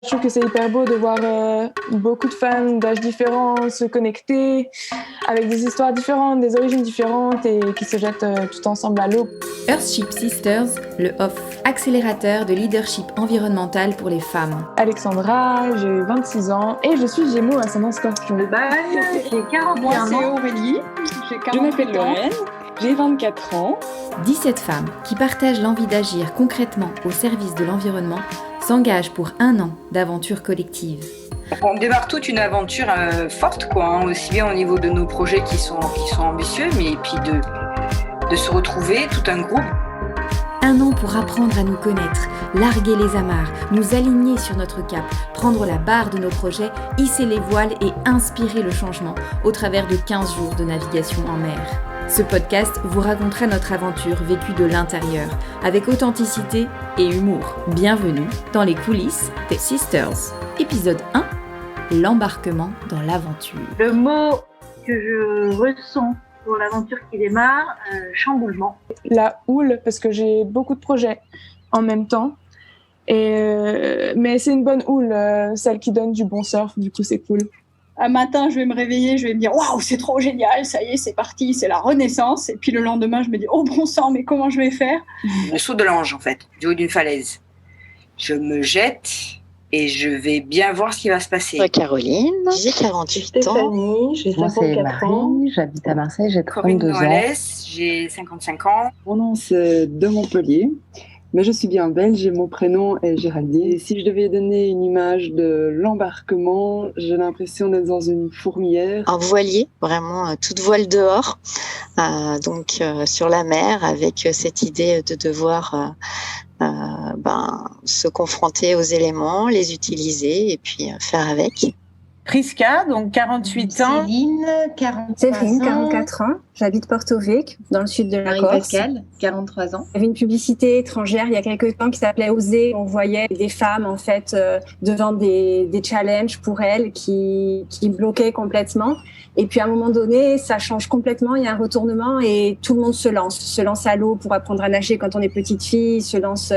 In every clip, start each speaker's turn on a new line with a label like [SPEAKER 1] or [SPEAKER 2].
[SPEAKER 1] Je trouve que c'est hyper beau de voir beaucoup de femmes d'âges différents se connecter avec des histoires différentes, des origines différentes et qui se jettent tout ensemble à l'eau.
[SPEAKER 2] Earthship Sisters, le OFF, accélérateur de leadership environnemental pour les femmes.
[SPEAKER 1] Alexandra, j'ai 26 ans et je suis Gémeaux ascendant Scorpion.
[SPEAKER 3] J'ai 41 ans.
[SPEAKER 4] Moi, c'est Aurélie, j'ai 48 ans.
[SPEAKER 5] Je m'appelle Lorraine, j'ai 24 ans.
[SPEAKER 2] 17 femmes qui partagent l'envie d'agir concrètement au service de l'environnement s'engagent pour 1 an d'aventure collective.
[SPEAKER 3] On démarre toute une aventure forte, aussi bien au niveau de nos projets qui sont ambitieux, mais puis de se retrouver tout un groupe.
[SPEAKER 2] 1 an pour apprendre à nous connaître, larguer les amarres, nous aligner sur notre cap, prendre la barre de nos projets, hisser les voiles et inspirer le changement au travers de 15 jours de navigation en mer. Ce podcast vous racontera notre aventure vécue de l'intérieur, avec authenticité et humour. Bienvenue dans les coulisses des Sisters. Épisode 1, l'embarquement dans l'aventure.
[SPEAKER 4] Le mot que je ressens pour l'aventure qui démarre, chamboulement.
[SPEAKER 1] La houle, parce que j'ai beaucoup de projets en même temps. Mais c'est une bonne houle, celle qui donne du bon surf, du coup c'est cool.
[SPEAKER 4] Un matin, je vais me réveiller, je vais me dire « Waouh, c'est trop génial, ça y est, c'est parti, c'est la renaissance ». Et puis le lendemain, je me dis « Oh bon sang, mais comment je vais faire ?»
[SPEAKER 3] Le saut de l'ange, en fait, du haut d'une falaise. Je me jette et je vais bien voir ce qui va se passer.
[SPEAKER 6] Caroline, j'ai 48 ans.
[SPEAKER 7] Stéphanie, j'ai 54 ans.
[SPEAKER 8] J'habite à Marseille, j'ai 32
[SPEAKER 3] Corinne
[SPEAKER 8] ans.
[SPEAKER 3] Noalès, j'ai 55 ans.
[SPEAKER 7] Mon nom, c'est de Montpellier. Mais je suis bien belge et mon prénom est Géraldine. Et si je devais donner une image de l'embarquement, j'ai l'impression d'être dans une fourmilière.
[SPEAKER 6] Un voilier, vraiment toute voile dehors, donc sur la mer, avec cette idée de devoir se confronter aux éléments, les utiliser et puis faire avec.
[SPEAKER 9] Prisca, donc 48 ans.
[SPEAKER 10] Céline, 44 ans. J'habite Porto Vecchio, dans le sud de la Corse.
[SPEAKER 11] Marie-Pascale, 43 ans.
[SPEAKER 10] Il y avait une publicité étrangère il y a quelques temps qui s'appelait Oser. On voyait des femmes en fait devant des challenges pour elles qui bloquaient complètement. Et puis à un moment donné, ça change complètement. Il y a un retournement et tout le monde se lance à l'eau pour apprendre à nager quand on est petite fille, se lance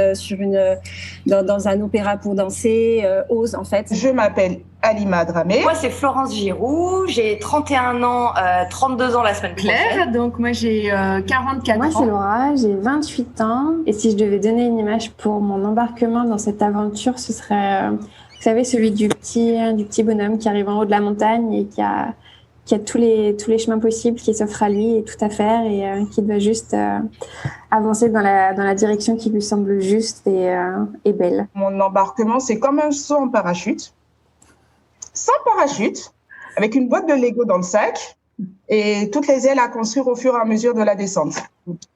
[SPEAKER 10] dans un opéra pour danser, ose en fait.
[SPEAKER 9] Je m'appelle Alima Dramé.
[SPEAKER 12] Moi, c'est Florence Giroux. J'ai 31 ans, 32 ans la semaine prochaine.
[SPEAKER 13] Donc moi, j'ai 44 ans.
[SPEAKER 14] Moi, c'est Laura, j'ai 28 ans. Et si je devais donner une image pour mon embarquement dans cette aventure, ce serait, vous savez, celui du petit bonhomme qui arrive en haut de la montagne et qui a tous les chemins possibles qui s'offrent à lui et tout à faire et qui doit juste avancer dans la direction qui lui semble juste et belle.
[SPEAKER 9] Mon embarquement, c'est comme un saut en parachute. Sans parachute, avec une boîte de Lego dans le sac et toutes les ailes à construire au fur et à mesure de la descente.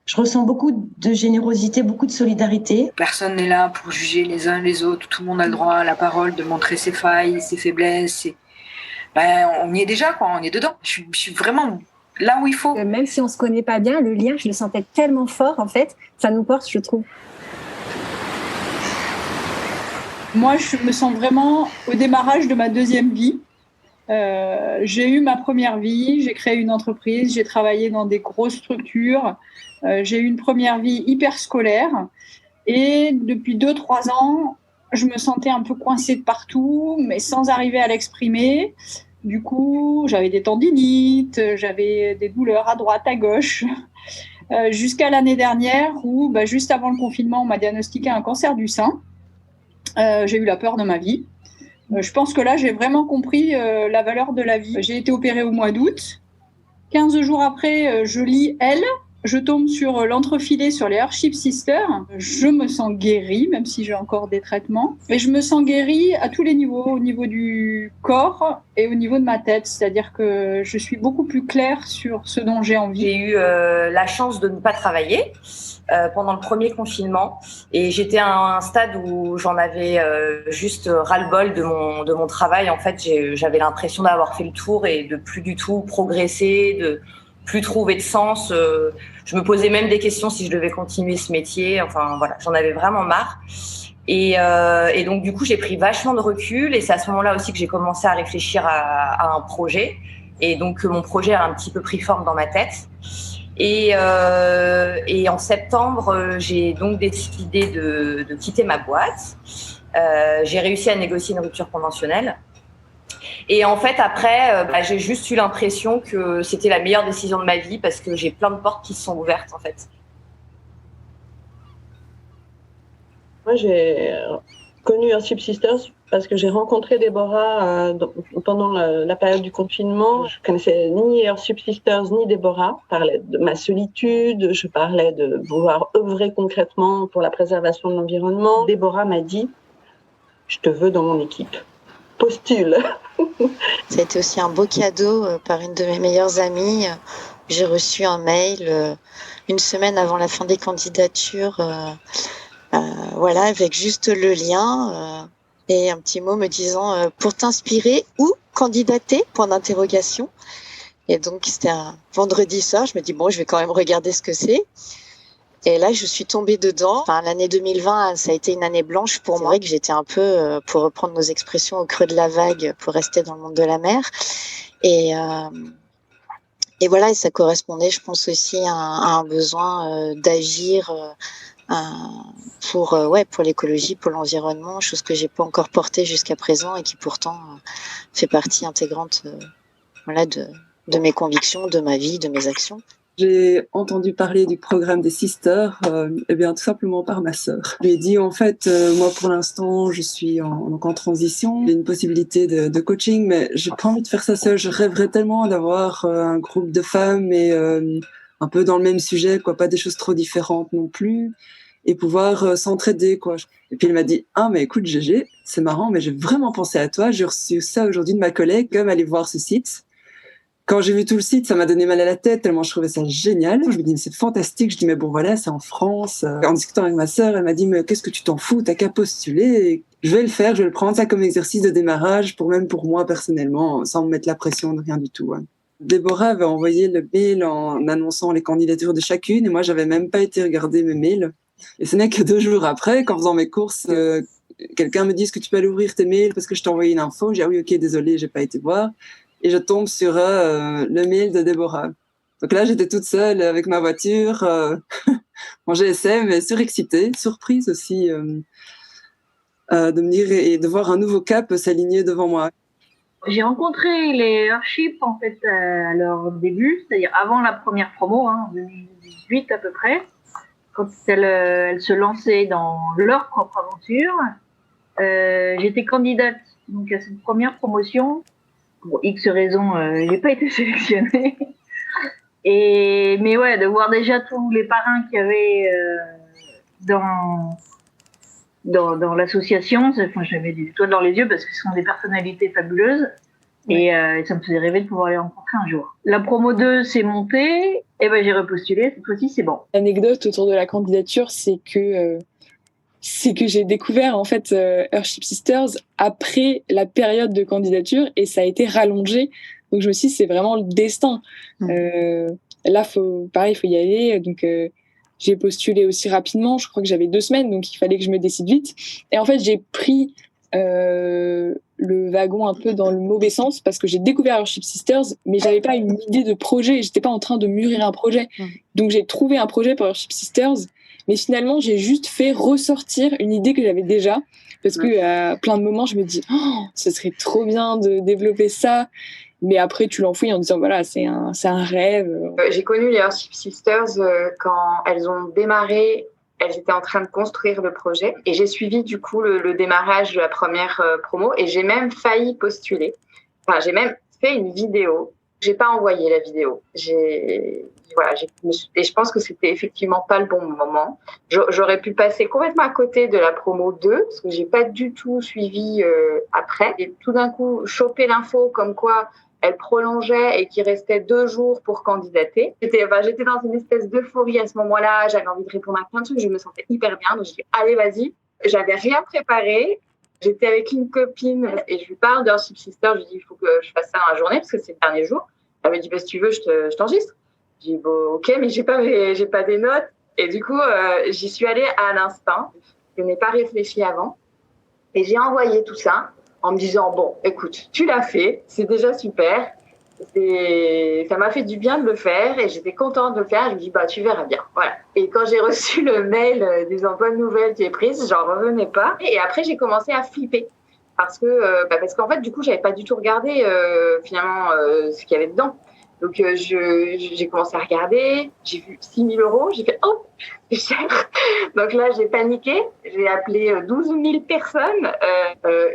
[SPEAKER 11] Je ressens beaucoup de générosité, beaucoup de solidarité.
[SPEAKER 3] Personne n'est là pour juger les uns les autres. Tout le monde a le droit à la parole, de montrer ses failles, ses faiblesses. On y est déjà, on y est dedans. Je suis vraiment là où il faut.
[SPEAKER 10] Même si on se connaît pas bien, le lien, je le sentais tellement fort, en fait. Ça nous porte, je trouve.
[SPEAKER 4] Moi, je me sens vraiment au démarrage de ma deuxième vie. J'ai eu ma première vie, j'ai créé une entreprise, j'ai travaillé dans des grosses structures. J'ai eu une première vie hyper scolaire. Et depuis 2-3 ans, je me sentais un peu coincée de partout, mais sans arriver à l'exprimer. Du coup, j'avais des tendinites, j'avais des douleurs à droite, à gauche. Jusqu'à l'année dernière où, juste avant le confinement, on m'a diagnostiqué un cancer du sein. J'ai eu la peur de ma vie. Je pense que là, j'ai vraiment compris la valeur de la vie. J'ai été opérée au mois d'août. 15 jours après, je lis Elle. Je tombe sur l'entrefilet sur les Earthship Sisters. Je me sens guérie, même si j'ai encore des traitements. Et je me sens guérie à tous les niveaux, au niveau du corps et au niveau de ma tête. C'est-à-dire que je suis beaucoup plus claire sur ce dont j'ai envie.
[SPEAKER 12] J'ai eu la chance de ne pas travailler pendant le premier confinement. Et j'étais à un stade où j'en avais juste ras-le-bol de mon travail. En fait, j'avais l'impression d'avoir fait le tour et de plus du tout progresser, de plus trouver de sens. Je me posais même des questions si je devais continuer ce métier. Enfin, voilà, j'en avais vraiment marre. Et donc, du coup, j'ai pris vachement de recul. Et c'est à ce moment-là aussi que j'ai commencé à réfléchir à un projet. Et donc, mon projet a un petit peu pris forme dans ma tête. Et en septembre, j'ai donc décidé de quitter ma boîte. J'ai réussi à négocier une rupture conventionnelle. Et en fait, après, j'ai juste eu l'impression que c'était la meilleure décision de ma vie parce que j'ai plein de portes qui se sont ouvertes, en fait.
[SPEAKER 8] Moi, j'ai connu Earthship Sisters parce que j'ai rencontré Déborah pendant la période du confinement. Je connaissais ni Earthship Sisters ni Déborah. Je parlais de ma solitude, je parlais de vouloir œuvrer concrètement pour la préservation de l'environnement. Déborah m'a dit « Je te veux dans mon équipe. Postule !»
[SPEAKER 6] Ça a été aussi un beau cadeau par une de mes meilleures amies. J'ai reçu un mail une semaine avant la fin des candidatures, voilà, avec juste le lien et un petit mot me disant pour t'inspirer ou candidater, point d'interrogation. Et donc c'était un vendredi soir, je me dis bon, je vais quand même regarder ce que c'est. Et là, je suis tombée dedans. Enfin, l'année 2020, ça a été une année blanche pour moi. C'est vrai que j'étais un peu, pour reprendre nos expressions, au creux de la vague pour rester dans le monde de la mer. Et voilà, et ça correspondait, je pense aussi à un besoin d'agir pour l'écologie, pour l'environnement, chose que j'ai pas encore portée jusqu'à présent et qui pourtant fait partie intégrante de mes convictions, de ma vie, de mes actions.
[SPEAKER 7] J'ai entendu parler du programme des Sisters, tout simplement par ma sœur. Je lui ai dit, en fait, moi, pour l'instant, je suis en transition. J'ai une possibilité de coaching, mais j'ai pas envie de faire ça seule. Je rêverais tellement d'avoir un groupe de femmes et un peu dans le même sujet, quoi, pas des choses trop différentes non plus, et pouvoir s'entraider, quoi. Et puis, il m'a dit, mais écoute, Gégé, c'est marrant, mais j'ai vraiment pensé à toi. J'ai reçu ça aujourd'hui de ma collègue, comme aller voir ce site. Quand j'ai vu tout le site, ça m'a donné mal à la tête tellement je trouvais ça génial. Je me dis, mais c'est fantastique. Je dis, mais bon, voilà, c'est en France. En discutant avec ma sœur, elle m'a dit, mais qu'est-ce que tu t'en fous? T'as qu'à postuler. Et je vais le faire. Je vais le prendre ça comme exercice de démarrage pour moi personnellement, sans me mettre la pression de rien du tout. Ouais. Déborah avait envoyé le mail en annonçant les candidatures de chacune et moi, j'avais même pas été regarder mes mails. Et ce n'est que 2 jours après, qu'en faisant mes courses, quelqu'un me dit, est-ce que tu peux aller ouvrir tes mails parce que je t'ai envoyé une info? J'ai dit, oui, ok, désolé, j'ai pas été voir. Et je tombe sur le mail de Déborah. Donc là, j'étais toute seule avec ma voiture, mon GSM, mais surexcitée, surprise aussi de me dire et de voir un nouveau cap s'aligner devant moi.
[SPEAKER 15] J'ai rencontré les Earthship en fait à leur début, c'est-à-dire avant la première promo, en 2018 à peu près, quand elles se lançaient dans leur propre aventure. J'étais candidate donc à cette première promotion. Pour X raisons, j'ai pas été sélectionnée. Mais ouais, de voir déjà tous les parrains qu'il y avait dans l'association, j'avais des étoiles dans les yeux parce qu'ils sont des personnalités fabuleuses. Et ça me faisait rêver de pouvoir les rencontrer un jour. La promo 2 s'est montée, et j'ai repostulé, cette fois-ci c'est bon.
[SPEAKER 5] L'anecdote autour de la candidature, c'est que j'ai découvert en fait Earthship Sisters après la période de candidature et ça a été rallongé. Donc je me suis dit, c'est vraiment le destin. Là, faut y aller. Donc j'ai postulé aussi rapidement. Je crois que j'avais 2 semaines, donc il fallait que je me décide vite. Et en fait, j'ai pris le wagon un peu dans le mauvais sens parce que j'ai découvert Earthship Sisters, mais j'avais pas une idée de projet. J'étais pas en train de mûrir un projet. Donc j'ai trouvé un projet pour Earthship Sisters. Mais finalement, j'ai juste fait ressortir une idée que j'avais déjà. Parce qu'à plein de moments, je me dis ce serait trop bien de développer ça. Mais après, tu l'enfouis en disant voilà, c'est un rêve.
[SPEAKER 16] J'ai connu les Earthship Sisters quand elles ont démarré. Elles étaient en train de construire le projet. Et j'ai suivi du coup le démarrage de la première promo. Et j'ai même failli postuler. Enfin, j'ai même fait une vidéo. J'ai pas envoyé la vidéo. Et je pense que c'était effectivement pas le bon moment. J'aurais pu passer complètement à côté de la promo 2 parce que j'ai pas du tout suivi après. Et tout d'un coup, choper l'info comme quoi elle prolongeait et qu'il restait 2 jours pour candidater. J'étais dans une espèce d'euphorie à ce moment-là. J'avais envie de répondre à plein de trucs. Je me sentais hyper bien. Donc, j'ai dit, allez, vas-y. J'avais rien préparé. J'étais avec une copine et je lui parle d'Earthship Sisters. Je lui dis, il faut que je fasse ça dans la journée parce que c'est le dernier jour. Elle me dit, si tu veux, je t'enregistre. J'ai dit, ok, mais j'ai pas des notes. Et du coup, j'y suis allée à l'instinct. Je n'ai pas réfléchi avant. Et j'ai envoyé tout ça en me disant, bon, écoute, tu l'as fait, c'est déjà super. Ça m'a fait du bien de le faire et j'étais contente de le faire. Je me dis, tu verras bien. Voilà. Et quand j'ai reçu le mail disant bonne nouvelle, tu es prise, j'en revenais pas. Et après, j'ai commencé à flipper. Parce qu'en fait, du coup, j'avais pas du tout regardé finalement ce qu'il y avait dedans. Donc, j'ai commencé à regarder, j'ai vu 6 000 €, j'ai fait « Oh, c'est cher !» Donc là, j'ai paniqué, j'ai appelé 12 000 personnes,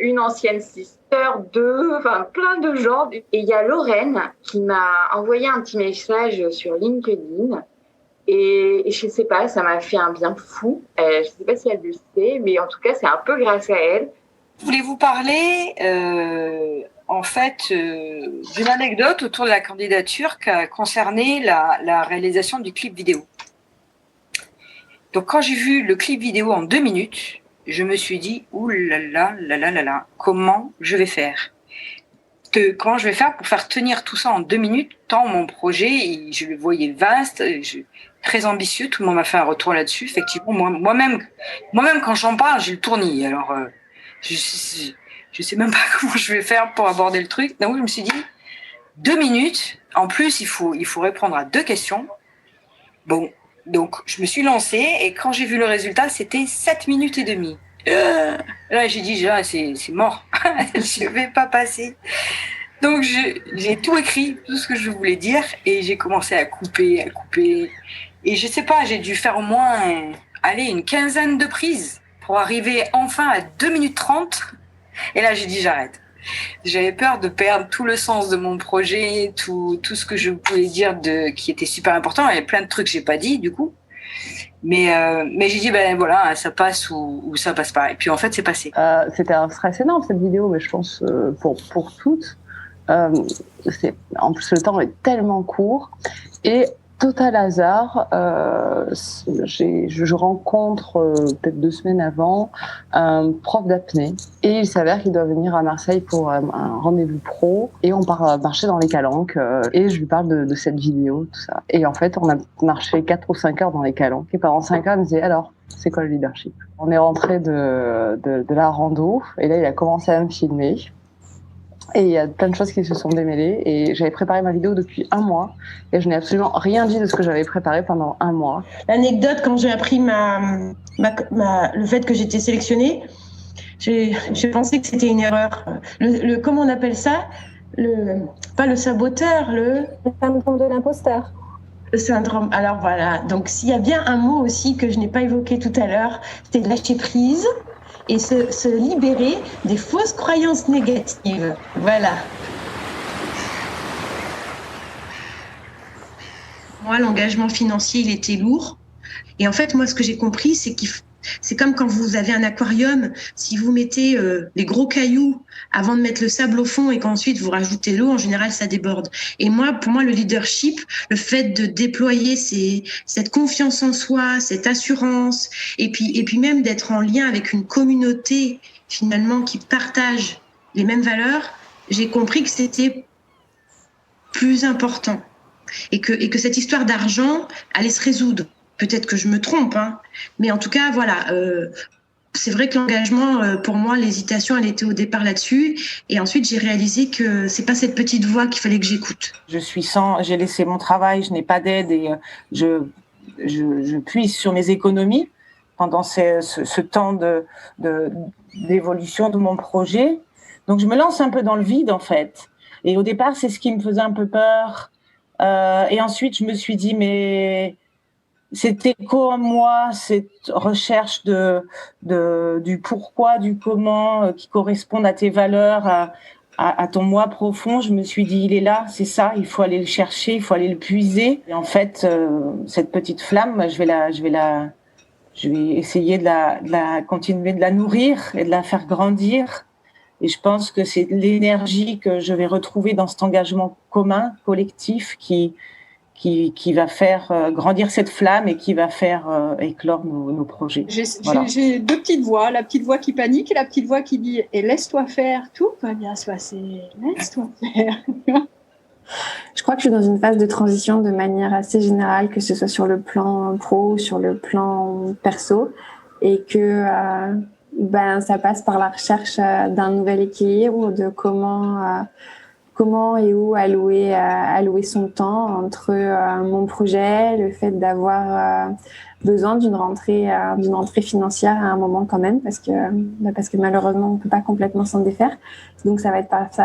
[SPEAKER 16] une ancienne sister, plein de gens. Et il y a Lorraine qui m'a envoyé un petit message sur LinkedIn. Et je sais pas, ça m'a fait un bien fou. Je sais pas si elle le sait, mais en tout cas, c'est un peu grâce à elle.
[SPEAKER 3] Je voulais vous parler d'une anecdote autour de la candidature qui a concerné la réalisation du clip vidéo. Donc quand j'ai vu le clip vidéo en 2 minutes, je me suis dit ouh là là, comment je vais faire pour faire tenir tout ça en 2 minutes, tant mon projet, je le voyais vaste, très ambitieux, tout le monde m'a fait un retour là-dessus. Effectivement, moi-même quand j'en parle, j'ai le tournis. Alors je sais même pas comment je vais faire pour aborder le truc. Donc je me suis dit 2 minutes. En plus, il faut répondre à 2 questions. Bon, donc je me suis lancée et quand j'ai vu le résultat, c'était 7 minutes et demie. Là, j'ai dit c'est mort. Je vais pas passer. Donc j'ai tout écrit, tout ce que je voulais dire et j'ai commencé à couper. Et je sais pas, j'ai dû faire au moins une quinzaine de prises pour arriver enfin à 2 minutes 30. Et là, j'ai dit j'arrête. J'avais peur de perdre tout le sens de mon projet, tout ce que je pouvais dire qui était super important. Il y a plein de trucs que j'ai pas dit du coup. Mais j'ai dit voilà, ça passe ou ça passe pas. Et puis en fait, c'est passé.
[SPEAKER 17] C'était un stress énorme cette vidéo, mais je pense pour toutes. En plus, le temps est tellement court et total hasard, je rencontre peut-être 2 semaines avant un prof d'apnée et il s'avère qu'il doit venir à Marseille pour un rendez-vous pro et on part marcher dans les calanques et je lui parle de cette vidéo, tout ça. Et en fait, on a marché 4 ou 5 heures dans les calanques et pendant 5 heures, il me disait alors, c'est quoi le leadership? On est rentré de la rando et là, il a commencé à me filmer. Et il y a plein de choses qui se sont démêlées et j'avais préparé ma vidéo depuis 1 mois et je n'ai absolument rien dit de ce que j'avais préparé pendant 1 mois.
[SPEAKER 11] L'anecdote, quand j'ai appris le fait que j'étais sélectionnée, j'ai pensé que c'était une erreur. Comment on appelle ça? Pas le saboteur, le syndrome de l'imposteur. Le syndrome. Alors voilà, donc s'il y a bien un mot aussi que je n'ai pas évoqué tout à l'heure, c'était lâcher prise. Et se libérer des fausses croyances négatives. Voilà. Moi, l'engagement financier, il était lourd. Et en fait, moi, ce que j'ai compris, c'est comme quand vous avez un aquarium, si vous mettez des gros cailloux avant de mettre le sable au fond et qu'ensuite vous rajoutez l'eau, en général, ça déborde. Et pour moi, le leadership, le fait de déployer cette confiance en soi, cette assurance, et puis même d'être en lien avec une communauté, finalement, qui partage les mêmes valeurs, j'ai compris que c'était plus important. Et que cette histoire d'argent allait se résoudre. Peut-être que je me trompe, mais en tout cas, voilà. C'est vrai que l'engagement, pour moi, l'hésitation, elle était au départ là-dessus. Et ensuite, j'ai réalisé que c'est pas cette petite voix qu'il fallait que j'écoute.
[SPEAKER 18] J'ai laissé mon travail, je n'ai pas d'aide et je puise sur mes économies pendant ce temps d'évolution de mon projet. Donc, je me lance un peu dans le vide, en fait. Et au départ, c'est ce qui me faisait un peu peur. Et ensuite, je me suis dit, mais c'était quoi, moi, cette recherche du pourquoi, du comment, qui correspondent à tes valeurs, à ton moi profond. Je me suis dit, il est là, c'est ça, il faut aller le chercher, il faut aller le puiser. Et en fait, cette petite flamme, je vais essayer de continuer de la nourrir et de la faire grandir. Et je pense que c'est l'énergie que je vais retrouver dans cet engagement commun, collectif, qui va faire grandir cette flamme et qui va faire éclore nos projets.
[SPEAKER 4] J'ai 2 petites voix, la petite voix qui panique et la petite voix qui dit « Et laisse-toi faire, tout va bien se passer, laisse-toi faire ».
[SPEAKER 14] Je crois que je suis dans une phase de transition de manière assez générale, que ce soit sur le plan pro, sur le plan perso, et que ça passe par la recherche d'un nouvel équilibre, de comment comment et où allouer son temps entre mon projet, le fait d'avoir besoin d'une rentrée financière à un moment quand même, parce que malheureusement on peut pas complètement s'en défaire. Donc ça va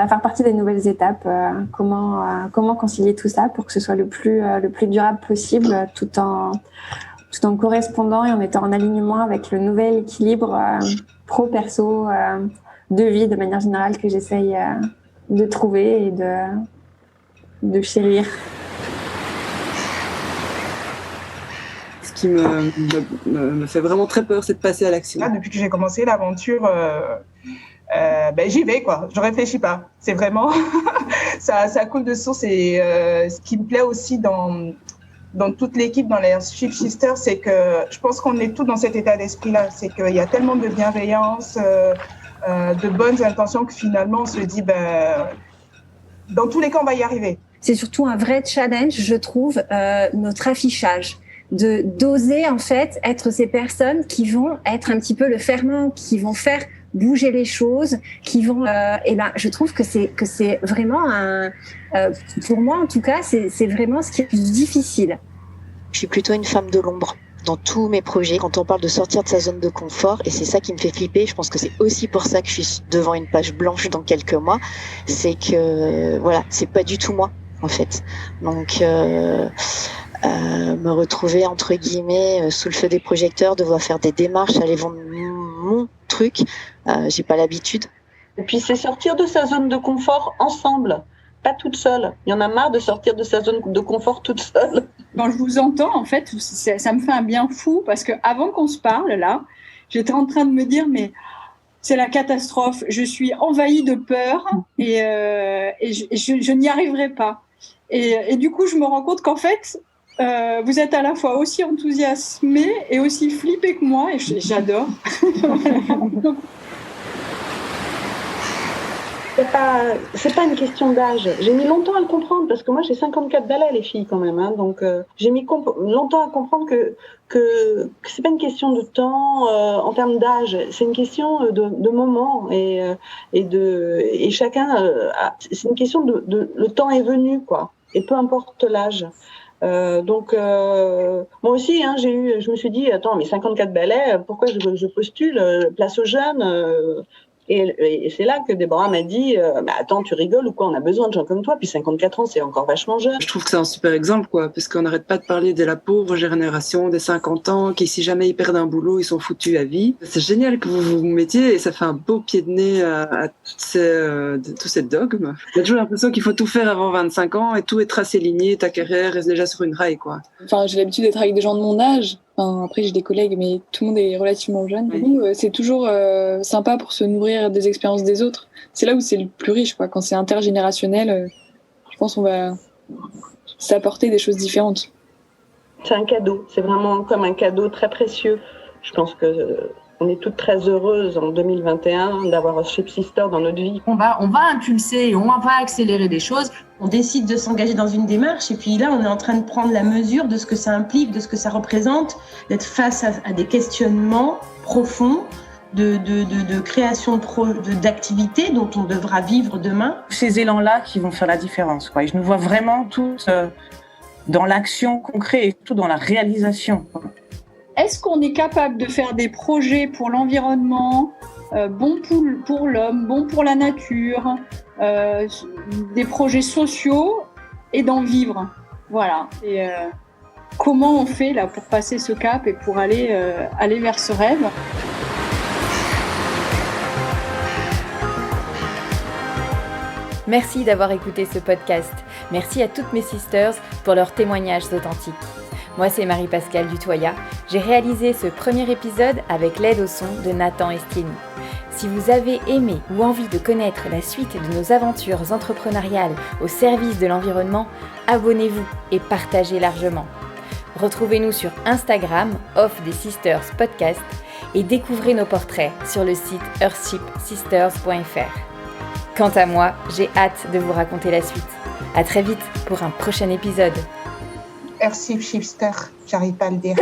[SPEAKER 14] faire partie des nouvelles étapes. Comment concilier tout ça pour que ce soit le plus durable possible, tout en correspondant et en étant en alignement avec le nouvel équilibre pro-perso de vie de manière générale que j'essaye de trouver et de chérir.
[SPEAKER 7] Ce qui me fait vraiment très peur, c'est de passer à l'action.
[SPEAKER 9] Là, depuis que j'ai commencé l'aventure, j'y vais, quoi. Je réfléchis pas. C'est vraiment ça coule de source. Et ce qui me plaît aussi dans toute l'équipe, dans les Airship Sisters, c'est que je pense qu'on est tous dans cet état d'esprit-là. C'est qu'il y a tellement de bienveillance, de bonnes intentions que finalement on se dit, dans tous les cas, on va y arriver.
[SPEAKER 10] C'est surtout un vrai challenge, je trouve, notre affichage. D'oser en fait être ces personnes qui vont être un petit peu le ferment, qui vont faire bouger les choses, qui vont je trouve que c'est vraiment pour moi en tout cas c'est vraiment ce qui est plus difficile.
[SPEAKER 6] Je suis plutôt une femme de l'ombre dans tous mes projets quand on parle de sortir de sa zone de confort, et c'est ça qui me fait flipper. Je pense que c'est aussi pour ça que je suis devant une page blanche dans quelques mois, c'est que voilà, c'est pas du tout moi en fait. Donc me retrouver entre guillemets sous le feu des projecteurs, devoir faire des démarches, aller vendre mon truc, j'ai pas l'habitude.
[SPEAKER 8] Et puis c'est sortir de sa zone de confort ensemble, pas toute seule. Il y en a marre de sortir de sa zone de confort toute seule.
[SPEAKER 4] Quand je vous entends, en fait, ça me fait un bien fou parce que avant qu'on se parle là, j'étais en train de me dire mais c'est la catastrophe, je suis envahie de peur et je n'y arriverai pas. Et du coup, je me rends compte qu'en fait, vous êtes à la fois aussi enthousiasmé et aussi flippé que moi, et j'adore.
[SPEAKER 8] C'est pas une question d'âge. J'ai mis longtemps à le comprendre parce que moi j'ai 54 balais les filles quand même, hein, donc j'ai mis longtemps à comprendre que c'est pas une question de temps en termes d'âge, c'est une question de moment et chacun c'est une question de le temps est venu quoi, et peu importe l'âge. Moi aussi, hein, je me suis dit, attends, mais 54 balais, pourquoi je postule, place aux jeunes et c'est là que Déborah m'a dit, attends, tu rigoles ou quoi, on a besoin de gens comme toi, puis 54 ans, c'est encore vachement jeune.
[SPEAKER 7] Je trouve que c'est un super exemple, quoi, parce qu'on n'arrête pas de parler de la pauvre génération des 50 ans, qui si jamais ils perdent un boulot, ils sont foutus à vie. C'est génial que vous vous mettiez, et ça fait un beau pied de nez à tous ces dogmes. J'ai toujours l'impression qu'il faut tout faire avant 25 ans, et tout est tracé ligné, ta carrière reste déjà sur une raille, quoi.
[SPEAKER 5] Enfin, j'ai l'habitude d'être avec des gens de mon âge. Enfin, après, j'ai des collègues, mais tout le monde est relativement jeune. Du coup, c'est toujours sympa pour se nourrir des expériences des autres. C'est là où c'est le plus riche, quoi. Quand c'est intergénérationnel, je pense qu'on va s'apporter des choses différentes.
[SPEAKER 8] C'est un cadeau. C'est vraiment comme un cadeau très précieux. Je pense que on est toutes très heureuses en 2021 d'avoir Airship Sisters dans notre vie.
[SPEAKER 13] On va impulser, on va accélérer des choses.
[SPEAKER 11] On décide de s'engager dans une démarche et puis là, on est en train de prendre la mesure de ce que ça implique, de ce que ça représente, d'être face à des questionnements profonds de création d'activités dont on devra vivre demain.
[SPEAKER 18] Ces élans-là qui vont faire la différence, quoi. Et je nous vois vraiment toutes dans l'action concrète et surtout dans la réalisation, quoi.
[SPEAKER 4] Est-ce qu'on est capable de faire des projets pour l'environnement, bons pour l'homme, bons pour la nature, des projets sociaux et d'en vivre? Voilà. Et comment on fait là pour passer ce cap et pour aller vers ce rêve?
[SPEAKER 2] Merci d'avoir écouté ce podcast. Merci à toutes mes sisters pour leurs témoignages authentiques. Moi, c'est Marie-Pascale Dutoya. J'ai réalisé ce premier épisode avec l'aide au son de Nathan Estienne. Si vous avez aimé ou envie de connaître la suite de nos aventures entrepreneuriales au service de l'environnement, abonnez-vous et partagez largement. Retrouvez-nous sur Instagram, Off des Sisters Podcast, et découvrez nos portraits sur le site earthshipsisters.fr. Quant à moi, j'ai hâte de vous raconter la suite. À très vite pour un prochain épisode.
[SPEAKER 9] Airship Sisters, j'arrive pas à le dire.